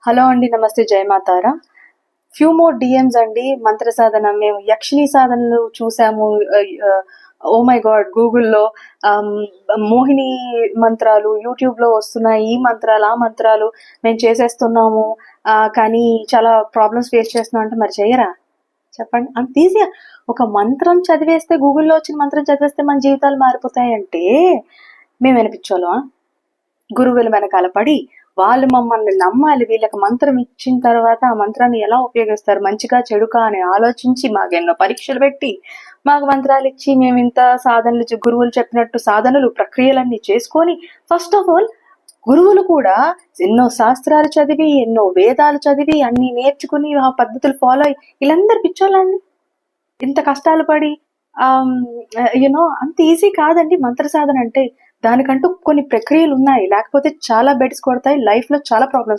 Hello అండి, నమస్తే, జై మాతారా. ఫ్యూ మోర్ డిఎమ్స్ అండి. మంత్ర సాధన మేము యక్షిణి సాధనలు చూసాము. ఓ మై గాడ్, గూగుల్లో మోహిని మంత్రాలు యూట్యూబ్ లో వస్తున్నాయి. ఈ మంత్రాలు ఆ మంత్రాలు మేము చేసేస్తున్నాము, కానీ చాలా ప్రాబ్లమ్స్ ఫేస్ చేస్తున్నాం అంటే మరి చెయ్యరా చెప్పండి? అంత ఈజీగా ఒక మంత్రం చదివేస్తే, గూగుల్లో వచ్చిన మంత్రం చదివేస్తే మన జీవితాలు మారిపోతాయంటే మేము వినిపించాలా? గురువుల వెనకాల పడి వాళ్ళు మమ్మల్ని నమ్మాలి. వీళ్ళకి మంత్రం ఇచ్చిన తర్వాత ఆ మంత్రాన్ని ఎలా ఉపయోగిస్తారు, మంచిగా చెడుకా అని ఆలోచించి మాకెన్నో పరీక్షలు పెట్టి మాకు మంత్రాలు ఇచ్చి మేము ఇంత సాధనలు, గురువులు చెప్పినట్టు సాధనలు ప్రక్రియలన్నీ చేసుకొని, ఫస్ట్ ఆఫ్ ఆల్ గురువులు కూడా ఎన్నో శాస్త్రాలు చదివి, ఎన్నో వేదాలు చదివి, అన్ని నేర్చుకుని ఆ పద్ధతులు ఫాలో అయ్యి వీళ్ళందరూ పిచ్చోళ్ళండి. ఇంత కష్టాలు పడి అంత ఈజీ కాదండి మంత్ర సాధన అంటే. దానికంటూ కొన్ని ప్రక్రియలు ఉన్నాయి, లేకపోతే చాలా బెడ్స్ కొడతాయి, లైఫ్ లో చాలా ప్రాబ్లమ్స్